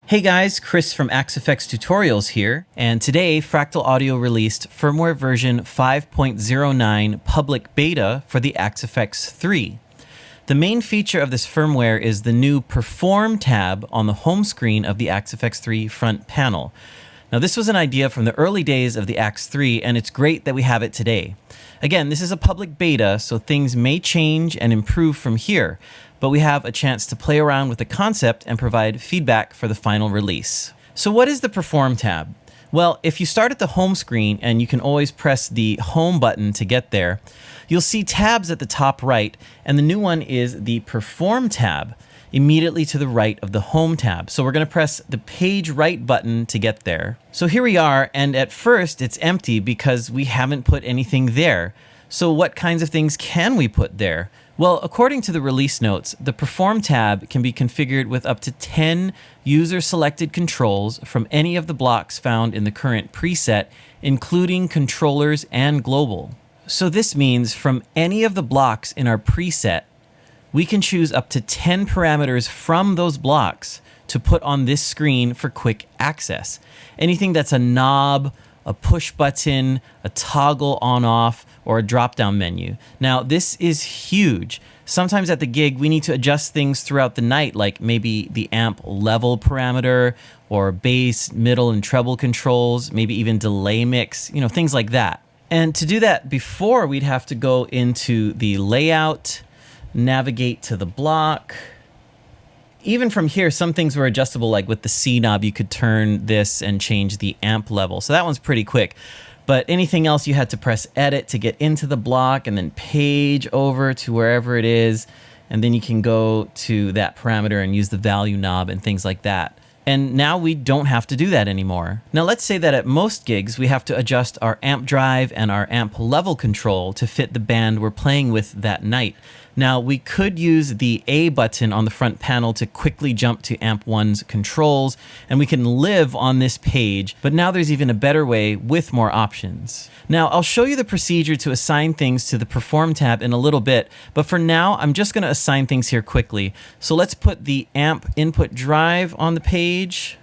Hey guys, Chris from Axe-Fx Tutorials here, and today Fractal Audio released firmware version 5.09 public beta for the Axe-Fx 3. The main feature of this firmware is the new Perform tab on the home screen of the Axe-Fx 3 front panel. Now this was an idea from the early days of the Axe 3, and it's great that we have it today. Again, this is a public beta, so things may change and improve from here, but we have a chance to play around with the concept and provide feedback for the final release. So what is the Perform tab? Well, if you start at the home screen, and you can always press the home button to get there, you'll see tabs at the top right, and the new one is the Perform tab, immediately to the right of the home tab. So we're going to press the page right button to get there. So here we are, and at first it's empty because we haven't put anything there. So what kinds of things can we put there? Well, according to the release notes, the Perform tab can be configured with up to 10 user-selected controls from any of the blocks found in the current preset, including controllers and global. So this means from any of the blocks in our preset, we can choose up to 10 parameters from those blocks to put on this screen for quick access. Anything that's a knob, a push button, a toggle on-off, or a drop-down menu. Now, this is huge. Sometimes at the gig, we need to adjust things throughout the night, like maybe the amp level parameter, or bass, middle, and treble controls, maybe even delay mix, things like that. And to do that before, we'd have to go into the layout, navigate to the block. Even from here, some things were adjustable, like with the C knob, you could turn this and change the amp level. So that one's pretty quick. But anything else, you had to press edit to get into the block and then page over to wherever it is. And then you can go to that parameter and use the value knob and things like that. And now we don't have to do that anymore. Now let's say that at most gigs, we have to adjust our amp drive and our amp level control to fit the band we're playing with that night. Now we could use the A button on the front panel to quickly jump to amp 1's controls, and we can live on this page, but now there's even a better way with more options. Now I'll show you the procedure to assign things to the Perform tab in a little bit, but for now I'm just going to assign things here quickly. So let's put the amp input drive on the page,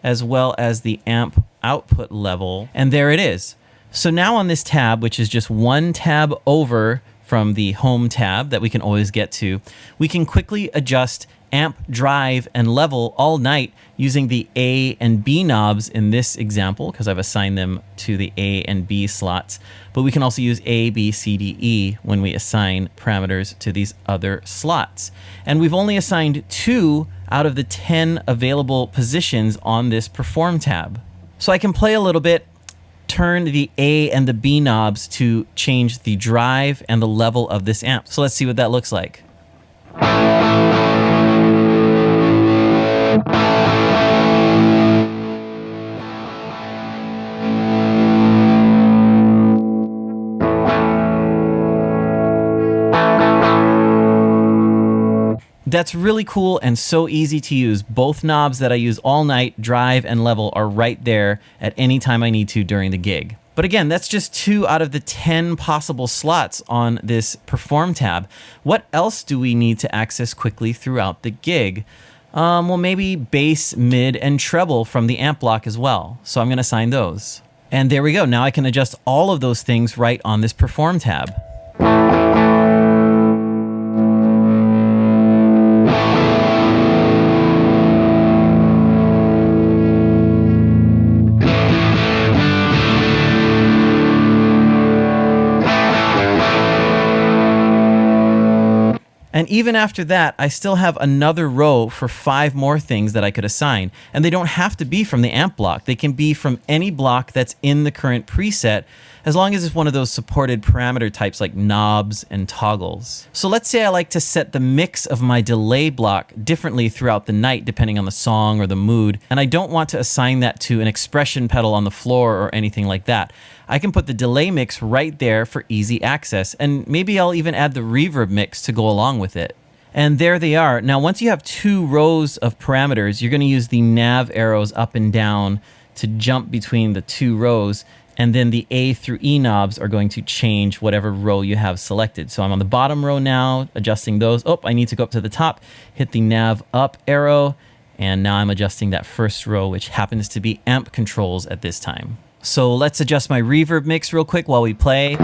as well as the amp output level, and there it is. So now on this tab, which is just one tab over from the home tab that we can always get to, we can quickly adjust amp drive and level all night using the A and B knobs in this example, because I've assigned them to the A and B slots. But we can also use A, B, C, D, E when we assign parameters to these other slots. And we've only assigned 2 out of the 10 available positions on this Perform tab. So I can play a little bit, turn the A and the B knobs to change the drive and the level of this amp. So let's see what that looks like. That's really cool and so easy to use. Both knobs that I use all night, drive and level, are right there at any time I need to during the gig. But again, that's just 2 out of the 10 possible slots on this Perform tab. What else do we need to access quickly throughout the gig? Well, maybe bass, mid, and treble from the amp block as well. So I'm going to assign those. And there we go. Now I can adjust all of those things right on this Perform tab. And even after that, I still have another row for 5 more things that I could assign. And they don't have to be from the amp block. They can be from any block that's in the current preset, as long as it's one of those supported parameter types like knobs and toggles. So let's say I like to set the mix of my delay block differently throughout the night, depending on the song or the mood, and I don't want to assign that to an expression pedal on the floor or anything like that. I can put the delay mix right there for easy access, and maybe I'll even add the reverb mix to go along with it. And there they are. Now, once you have 2 rows of parameters, you're going to use the nav arrows up and down to jump between the 2 rows, and then the A through E knobs are going to change whatever row you have selected. So I'm on the bottom row now, adjusting those. Oh, I need to go up to the top, hit the nav up arrow, And now I'm adjusting that first row, which happens to be amp controls at this time. So let's adjust my reverb mix real quick while we play.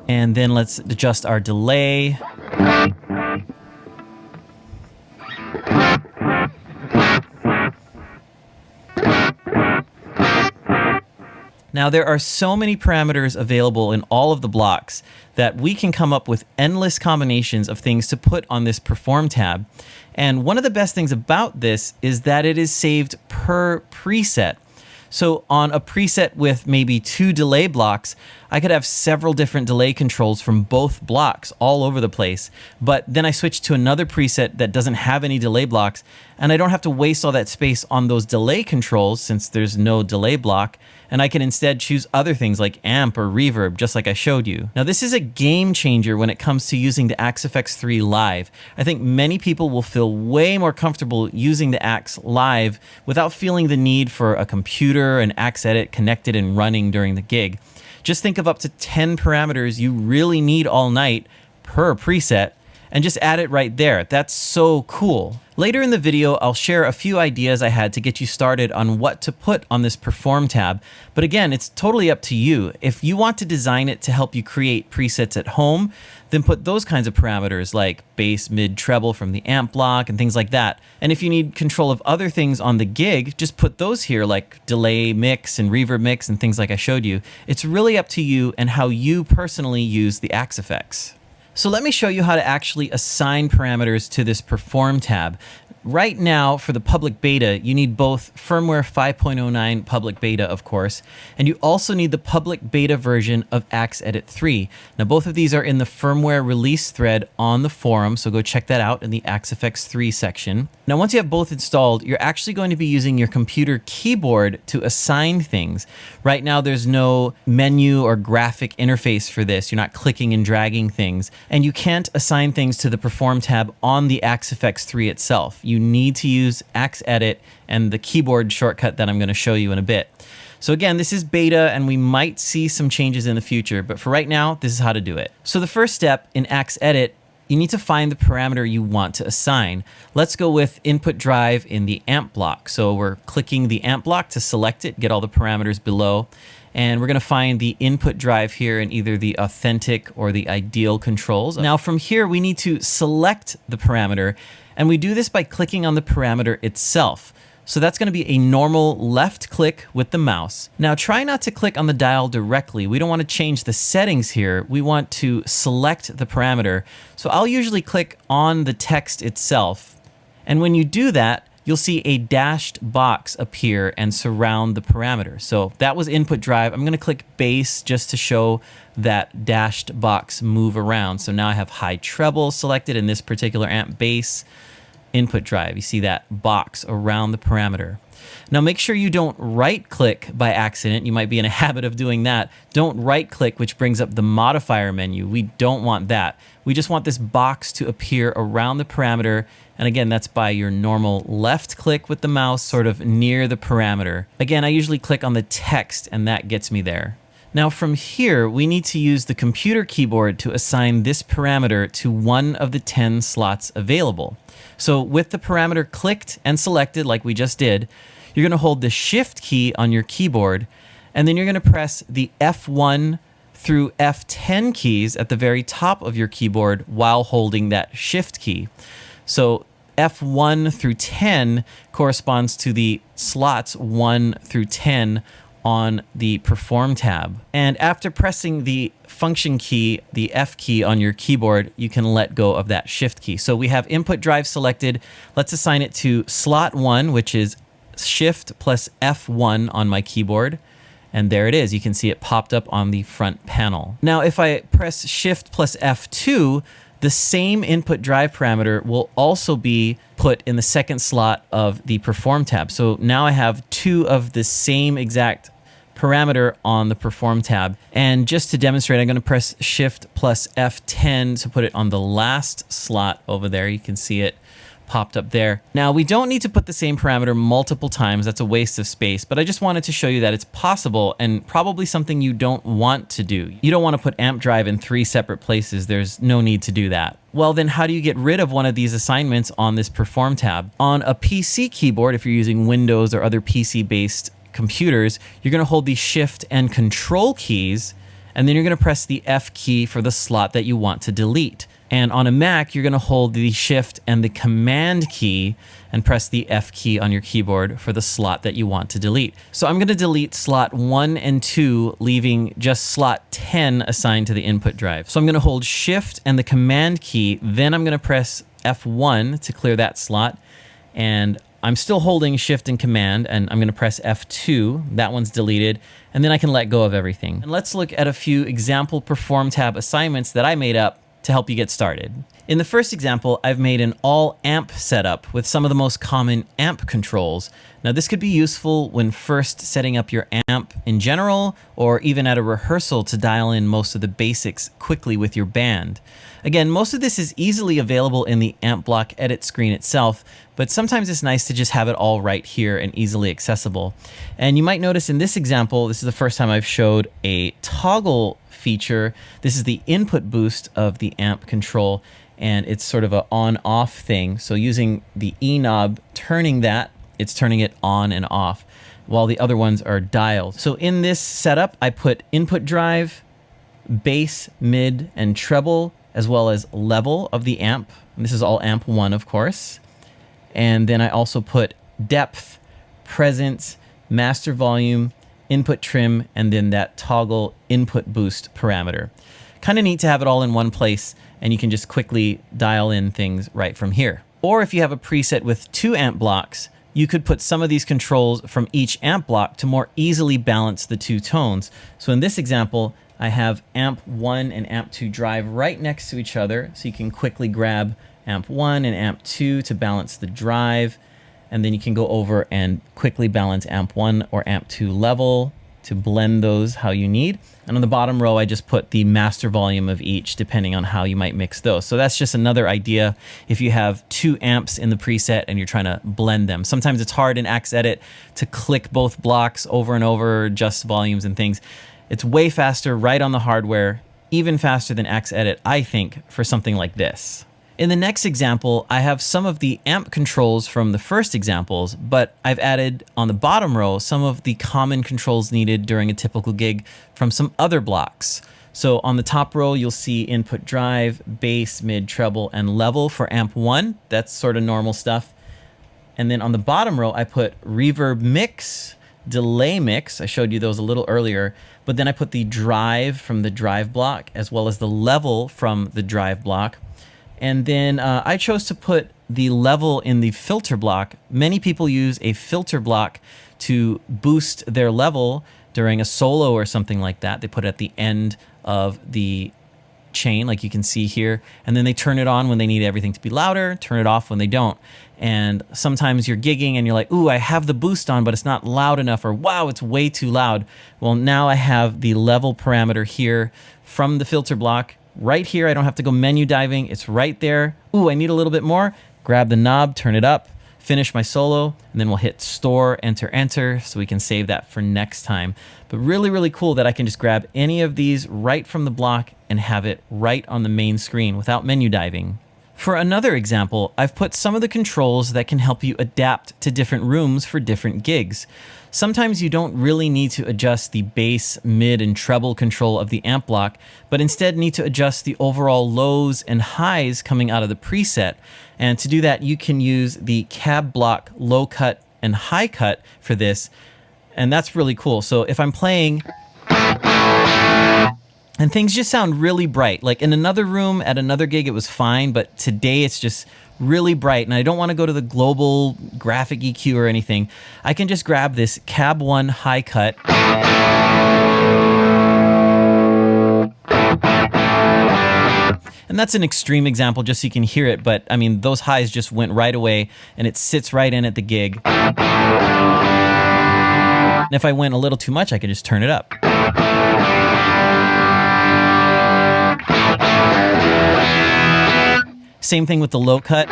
And then let's adjust our delay. Now, there are so many parameters available in all of the blocks that we can come up with endless combinations of things to put on this Perform tab. And one of the best things about this is that it is saved per preset. So on a preset with maybe 2 delay blocks, I could have several different delay controls from both blocks all over the place. But then I switch to another preset that doesn't have any delay blocks, and I don't have to waste all that space on those delay controls since there's no delay block. And I can instead choose other things like amp or reverb, just like I showed you. Now, this is a game changer when it comes to using the Axe-Fx 3 live. I think many people will feel way more comfortable using the Axe live without feeling the need for a computer and Axe Edit connected and running during the gig. Just think of up to 10 parameters you really need all night per preset, and just add it right there. That's so cool. Later in the video, I'll share a few ideas I had to get you started on what to put on this Perform tab. But again, it's totally up to you. If you want to design it to help you create presets at home, then put those kinds of parameters like bass, mid, treble from the amp block and things like that. And if you need control of other things on the gig, just put those here like delay mix and reverb mix and things like I showed you. It's really up to you and how you personally use the Axe-Fx. So let me show you how to actually assign parameters to this Perform tab. Right now, for the public beta, you need both firmware 5.09 public beta, of course, and you also need the public beta version of Axe Edit 3. Now, both of these are in the firmware release thread on the forum, so go check that out in the Axe-Fx 3 section. Now, once you have both installed, you're actually going to be using your computer keyboard to assign things. Right now, there's no menu or graphic interface for this. You're not clicking and dragging things, and you can't assign things to the Perform tab on the Axe-Fx 3 itself. You need to use Axe Edit and the keyboard shortcut that I'm going to show you in a bit. So again, this is beta and we might see some changes in the future, but for right now, this is how to do it. So the first step in Axe Edit, you need to find the parameter you want to assign. Let's go with input drive in the amp block. So we're clicking the amp block to select it, get all the parameters below. And we're going to find the input drive here in either the authentic or the ideal controls. Now from here, we need to select the parameter, and we do this by clicking on the parameter itself. So that's going to be a normal left click with the mouse. Now try not to click on the dial directly. We don't want to change the settings here. We want to select the parameter. So I'll usually click on the text itself. And when you do that, you'll see a dashed box appear and surround the parameter. So that was input drive. I'm going to click bass just to show that dashed box move around. So now I have high treble selected in this particular amp bass. Input drive, you see that box around the parameter. Now make sure you don't right click by accident. You might be in a habit of doing that. Don't right click, which brings up the modifier menu. We don't want that. We just want this box to appear around the parameter. And again, that's by your normal left click with the mouse sort of near the parameter. Again, I usually click on the text and that gets me there. Now from here, we need to use the computer keyboard to assign this parameter to one of the 10 slots available. So with the parameter clicked and selected like we just did, you're going to hold the Shift key on your keyboard, and then you're going to press the F1 through F10 keys at the very top of your keyboard while holding that Shift key. So F1 through 10 corresponds to the slots 1 through 10 on the Perform tab. And after pressing the function key, the F key on your keyboard, you can let go of that Shift key. So we have input drive selected. Let's assign it to slot 1, which is Shift plus F1 on my keyboard. And there it is. You can see it popped up on the front panel. Now, if I press Shift plus F2, the same input drive parameter will also be put in the second slot of the Perform tab. So now I have two of the same exact parameter on the Perform tab. And just to demonstrate, I'm going to press Shift plus F10 to put it on the last slot over there. You can see it popped up there. Now, we don't need to put the same parameter multiple times. That's a waste of space, but I just wanted to show you that it's possible and probably something you don't want to do. You don't want to put amp drive in 3 separate places. There's no need to do that. Well, then how do you get rid of one of these assignments on this Perform tab? On a PC keyboard, if you're using Windows or other PC-based computers, you're going to hold the Shift and Control keys, and then you're going to press the F key for the slot that you want to delete. And on a Mac, you're going to hold the Shift and the Command key and press the F key on your keyboard for the slot that you want to delete. So I'm going to delete slot 1 and 2, leaving just slot 10 assigned to the input drive. So I'm going to hold Shift and the Command key, then I'm going to press F1 to clear that slot. And I'm still holding Shift and Command, and I'm going to press F2. That one's deleted, and then I can let go of everything. And let's look at a few example Perform tab assignments that I made up to help you get started. In the first example, I've made an all amp setup with some of the most common amp controls. Now, this could be useful when first setting up your amp in general, or even at a rehearsal to dial in most of the basics quickly with your band. Again, most of this is easily available in the amp block edit screen itself, but sometimes it's nice to just have it all right here and easily accessible. And you might notice in this example, this is the first time I've showed a toggle feature. This is the input boost of the amp control, and it's sort of an on-off thing. So using the E knob, turning that, it's turning it on and off, while the other ones are dialed. So in this setup, I put input drive, bass, mid, and treble, as well as level of the amp. And this is all amp 1, of course. And then I also put depth, presence, master volume, input trim, and then that toggle input boost parameter. Kind of neat to have it all in one place, and you can just quickly dial in things right from here. Or if you have a preset with 2 amp blocks, you could put some of these controls from each amp block to more easily balance the 2 tones. So in this example, I have amp 1 and amp 2 drive right next to each other, so you can quickly grab amp 1 and amp 2 to balance the drive, and then you can go over and quickly balance amp 1 or amp 2 level to blend those how you need. And on the bottom row, I just put the master volume of each depending on how you might mix those. So that's just another idea if you have 2 amps in the preset and you're trying to blend them. Sometimes it's hard in Axe Edit to click both blocks over and over, adjust volumes and things. It's way faster right on the hardware, even faster than Axe Edit, I think, for something like this. In the next example, I have some of the amp controls from the first examples, but I've added on the bottom row some of the common controls needed during a typical gig from some other blocks. So on the top row, you'll see input drive, bass, mid, treble, and level for amp 1. That's sort of normal stuff. And then on the bottom row, I put reverb mix, delay mix. I showed you those a little earlier, but then I put the drive from the drive block as well as the level from the drive block. And then I chose to put the level in the filter block. Many people use a filter block to boost their level during a solo or something like that. They put it at the end of the chain, like you can see here, and then they turn it on when they need everything to be louder, turn it off when they don't. And sometimes you're gigging and you're like, ooh, I have the boost on, but it's not loud enough, or wow, it's way too loud. Well, now I have the level parameter here from the filter block. Right here, I don't have to go menu diving. It's right there. Ooh, I need a little bit more. Grab the knob, turn it up, finish my solo, and then we'll hit store, enter, enter, so we can save that for next time. But really, really cool that I can just grab any of these right from the block and have it right on the main screen without menu diving. For another example, I've put some of the controls that can help you adapt to different rooms for different gigs. Sometimes you don't really need to adjust the bass, mid, and treble control of the amp block, but instead need to adjust the overall lows and highs coming out of the preset. And to do that, you can use the cab block low cut and high cut for this. And that's really cool. So if I'm playing and things just sound really bright, like in another room at another gig, it was fine, but today it's just really bright and I don't want to go to the global graphic EQ or anything. I can just grab this cab 1 high cut and that's an extreme example just so you can hear it, but I mean those highs just went right away and it sits right in at the gig. And if I went a little too much, I could just turn it up. Same thing with the low cut.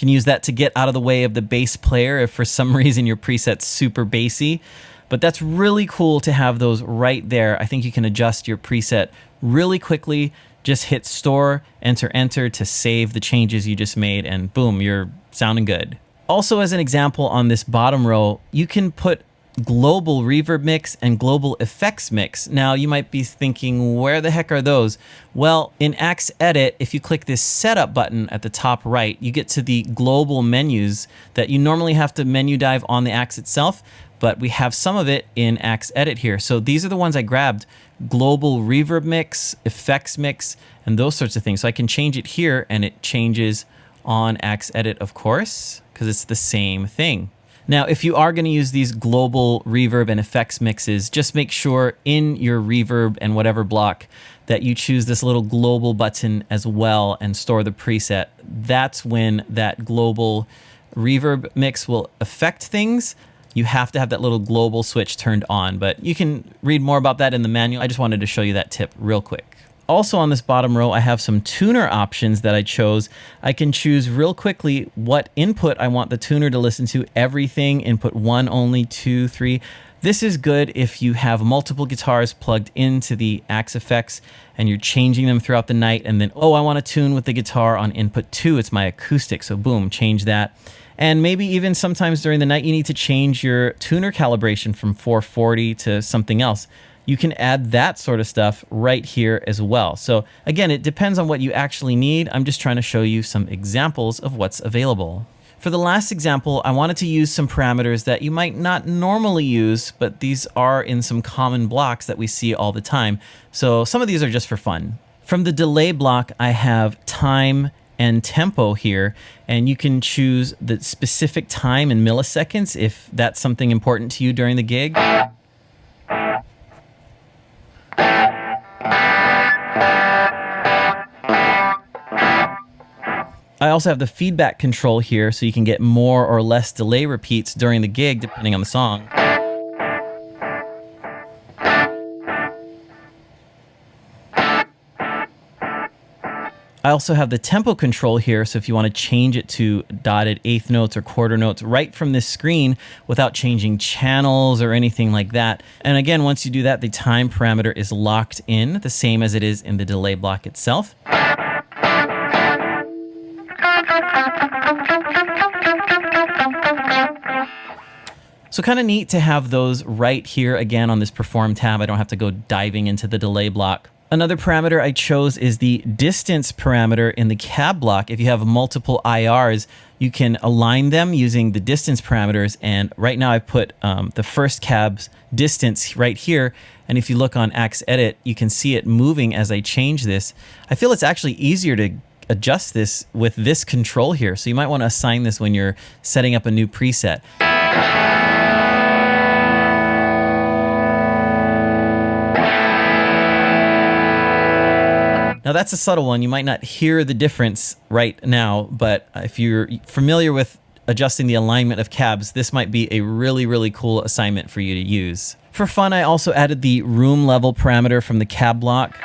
can use that to get out of the way of the bass player if for some reason your preset's super bassy. But that's really cool to have those right there. I think you can adjust your preset really quickly. Just hit store, enter to save the changes you just made, and boom, you're sounding good. Also, as an example on this bottom row, you can put global reverb mix and global effects mix. Now you might be thinking, where the heck are those? Well, in Axe Edit, if you click this setup button at the top right, you get to the global menus that you normally have to menu dive on the Axe itself, but we have some of it in Axe Edit here. So these are the ones I grabbed: global reverb mix, effects mix, and those sorts of things. So I can change it here and it changes on Axe Edit, of course, because it's the same thing. Now, if you are going to use these global reverb and effects mixes, just make sure in your reverb and whatever block that you choose this little global button as well and store the preset. That's when that global reverb mix will affect things. You have to have that little global switch turned on, but you can read more about that in the manual. I just wanted to show you that tip real quick. Also on this bottom row, I have some tuner options that I chose. I can choose real quickly what input I want the tuner to listen to. Everything, input 1 only, 2, 3. This is good if you have multiple guitars plugged into the Axe effects and you're changing them throughout the night, and then, oh, I want to tune with the guitar on input 2. It's my acoustic, so boom, change that. And maybe even sometimes during the night you need to change your tuner calibration from 440 to something else. You can add that sort of stuff right here as well. So again, it depends on what you actually need. I'm just trying to show you some examples of what's available. For the last example, I wanted to use some parameters that you might not normally use, but these are in some common blocks that we see all the time. So some of these are just for fun. From the delay block, I have time and tempo here, and you can choose the specific time in milliseconds if that's something important to you during the gig. I also have the feedback control here, so you can get more or less delay repeats during the gig depending on the song. I also have the tempo control here, so if you want to change it to dotted eighth notes or quarter notes right from this screen without changing channels or anything like that. And again, once you do that, the time parameter is locked in, the same as it is in the delay block itself. So kind of neat to have those right here again on this Perform tab. I don't have to go diving into the delay block. Another parameter I chose is the distance parameter in the cab block. If you have multiple IRs, you can align them using the distance parameters. And right now I put the first cab's distance right here. And if you look on Axe Edit, you can see it moving as I change this. I feel it's actually easier to adjust this with this control here. So you might want to assign this when you're setting up a new preset. Now that's a subtle one. You might not hear the difference right now, but if you're familiar with adjusting the alignment of cabs, this might be a really, really cool assignment for you to use. For fun, I also added the room level parameter from the cab block.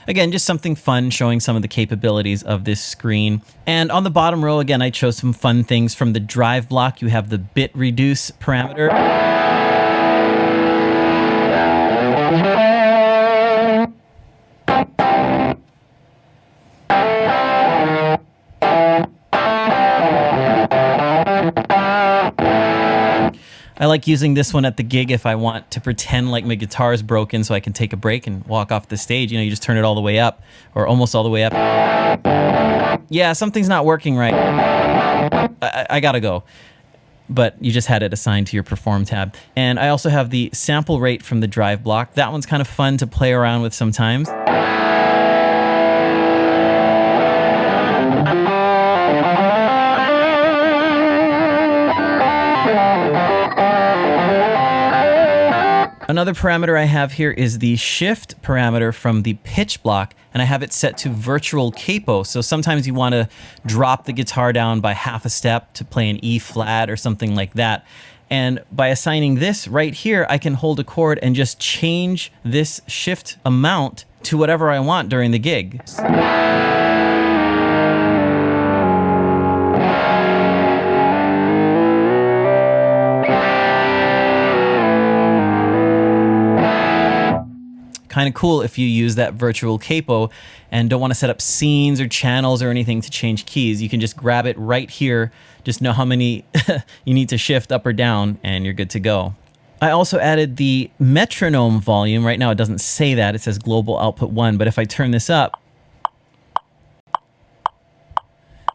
Again, just something fun showing some of the capabilities of this screen. And on the bottom row, again, I chose some fun things. From the drive block, you have the bit reduce parameter. I like using this one at the gig if I want to pretend like my guitar is broken so I can take a break and walk off the stage. You know, you just turn it all the way up, or almost all the way up. Yeah, something's not working right. I gotta go. But you just had it assigned to your Perform tab. And I also have the sample rate from the drive block. That one's kind of fun to play around with sometimes. Another parameter I have here is the shift parameter from the pitch block, and I have it set to virtual capo. So sometimes you want to drop the guitar down by half a step to play an E flat or something like that. And by assigning this right here, I can hold a chord and just change this shift amount to whatever I want during the gig. Kind of cool if you use that virtual capo and don't want to set up scenes or channels or anything to change keys. You can just grab it right here, just know how many you need to shift up or down, and you're good to go. I also added the metronome volume. Right now it doesn't say that, it says global output 1, but if I turn this up,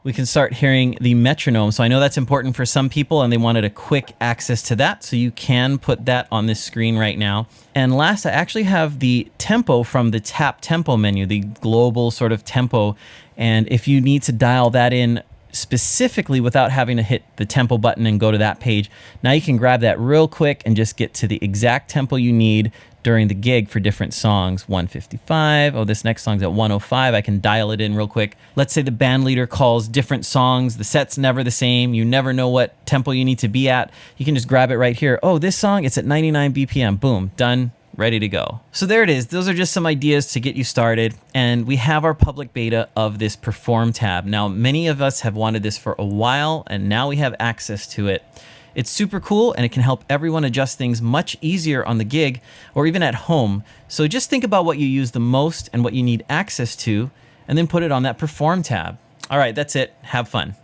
we can start hearing the metronome. So I know that's important for some people and they wanted a quick access to that. So you can put that on this screen right now. And last, I actually have the tempo from the tap tempo menu, the global sort of tempo. And if you need to dial that in specifically without having to hit the tempo button and go to that page, now you can grab that real quick and just get to the exact tempo you need during the gig for different songs. 155, oh, this next song's at 105, I can dial it in real quick. Let's say the band leader calls different songs, the set's never the same, you never know what tempo you need to be at, you can just grab it right here. Oh, this song, it's at 99 BPM, boom, done, ready to go. So there it is, those are just some ideas to get you started, and we have our public beta of this Perform tab. Now, many of us have wanted this for a while, and now we have access to it. It's super cool and it can help everyone adjust things much easier on the gig or even at home. So just think about what you use the most and what you need access to, and then put it on that Perform tab. All right, that's it. Have fun.